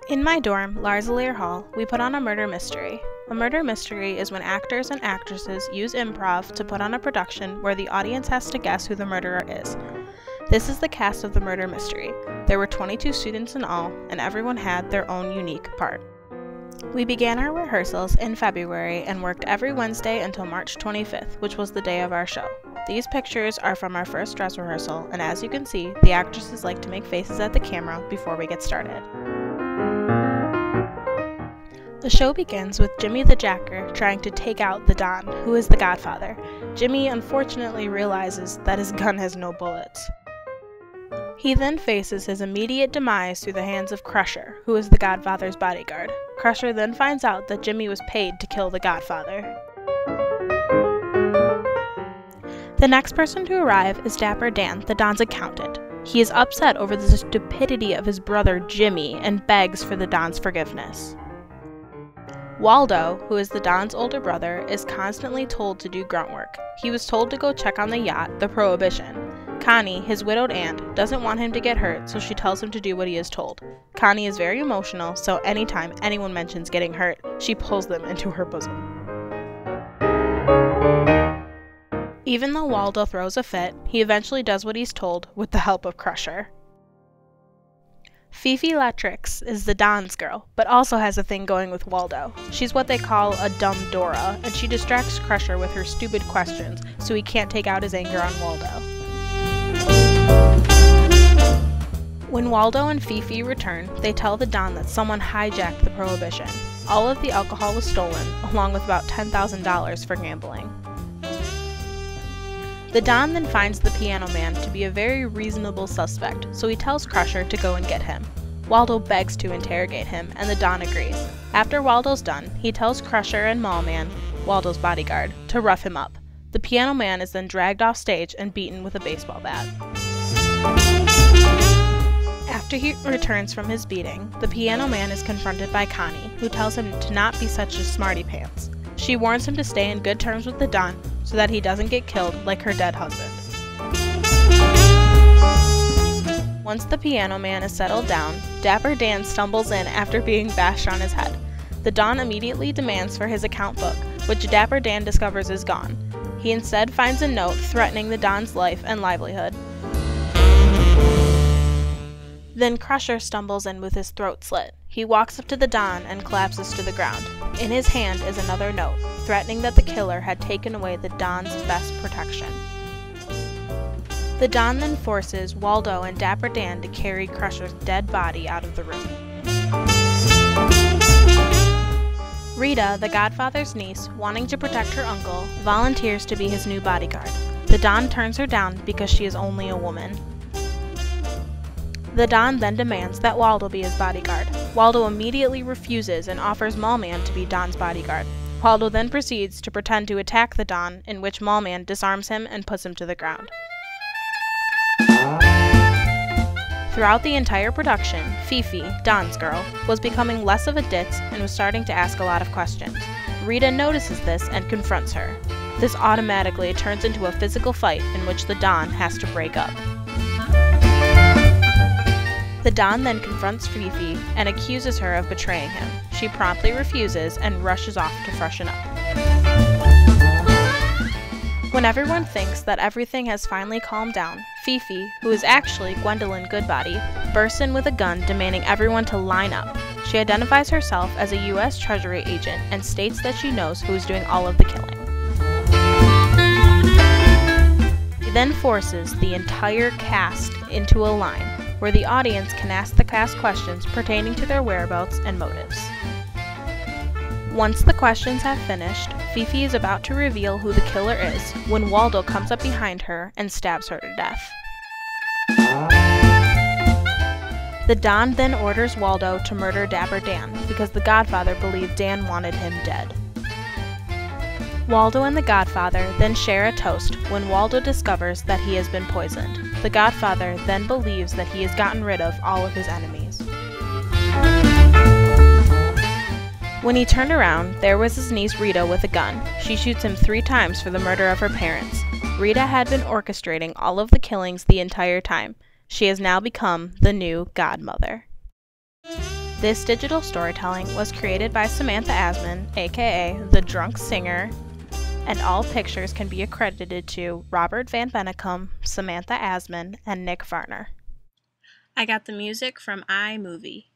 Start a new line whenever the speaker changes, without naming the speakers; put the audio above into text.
In my dorm, Larsalier Hall, we put on a murder mystery. A murder mystery is when actors and actresses use improv to put on a production where the audience has to guess who the murderer is. This is the cast of the murder mystery. There were 22 students in all, and everyone had their own unique part. We began our rehearsals in February and worked every Wednesday until March 25th, which was the day of our show. These pictures are from our first dress rehearsal, and as you can see, the actresses like to make faces at the camera before we get started. The show begins with Jimmy the Jacker trying to take out the Don, who is the Godfather. Jimmy unfortunately realizes that his gun has no bullets. He then faces his immediate demise through the hands of Crusher, who is the Godfather's bodyguard. Crusher then finds out that Jimmy was paid to kill the Godfather. The next person to arrive is Dapper Dan, the Don's accountant. He is upset over the stupidity of his brother Jimmy and begs for the Don's forgiveness. Waldo, who is the Don's older brother, is constantly told to do grunt work. He was told to go check on the yacht, the Prohibition. Connie, his widowed aunt, doesn't want him to get hurt, so she tells him to do what he is told. Connie is very emotional, so anytime anyone mentions getting hurt, she pulls them into her bosom. Even though Waldo throws a fit, he eventually does what he's told with the help of Crusher. Fifi Latrix is the Don's girl, but also has a thing going with Waldo. She's what they call a dumb Dora, and she distracts Crusher with her stupid questions, so he can't take out his anger on Waldo. When Waldo and Fifi return, they tell the Don that someone hijacked the Prohibition. All of the alcohol was stolen, along with about $10,000 for gambling. The Don then finds the Piano Man to be a very reasonable suspect, so he tells Crusher to go and get him. Waldo begs to interrogate him, and the Don agrees. After Waldo's done, he tells Crusher and Mallman, Waldo's bodyguard, to rough him up. The Piano Man is then dragged off stage and beaten with a baseball bat. After he returns from his beating, the Piano Man is confronted by Connie, who tells him to not be such a smarty pants. She warns him to stay in good terms with the Don so that he doesn't get killed like her dead husband. Once the Piano Man is settled down, Dapper Dan stumbles in after being bashed on his head. The Don immediately demands for his account book, which Dapper Dan discovers is gone. He instead finds a note threatening the Don's life and livelihood. Then Crusher stumbles in with his throat slit. He walks up to the Don and collapses to the ground. In his hand is another note, threatening that the killer had taken away the Don's best protection. The Don then forces Waldo and Dapper Dan to carry Crusher's dead body out of the room. Rita, the Godfather's niece, wanting to protect her uncle, volunteers to be his new bodyguard. The Don turns her down because she is only a woman. The Don then demands that Waldo be his bodyguard. Waldo immediately refuses and offers Mallman to be Don's bodyguard. Waldo then proceeds to pretend to attack the Don, in which Mallman disarms him and puts him to the ground. Throughout the entire production, Fifi, Don's girl, was becoming less of a ditz and was starting to ask a lot of questions. Rita notices this and confronts her. This automatically turns into a physical fight in which the Don has to break up. The Don then confronts Fifi and accuses her of betraying him. She promptly refuses and rushes off to freshen up. When everyone thinks that everything has finally calmed down, Fifi, who is actually Gwendolyn Goodbody, bursts in with a gun demanding everyone to line up. She identifies herself as a U.S. Treasury agent and states that she knows who is doing all of the killing. She then forces the entire cast into a line, where the audience can ask the cast questions pertaining to their whereabouts and motives. Once the questions have finished, Fifi is about to reveal who the killer is when Waldo comes up behind her and stabs her to death. The Don then orders Waldo to murder Dapper Dan because the Godfather believed Dan wanted him dead. Waldo and the Godfather then share a toast when Waldo discovers that he has been poisoned. The Godfather then believes that he has gotten rid of all of his enemies. When he turned around, there was his niece Rita with a gun. She shoots him 3 times for the murder of her parents. Rita had been orchestrating all of the killings the entire time. She has now become the new godmother. This digital storytelling was created by Samantha Asman, aka The Drunk Singer, and all pictures can be accredited to Robert Van Bennekom, Samantha Asman, and Nick Varner. I got the music from iMovie.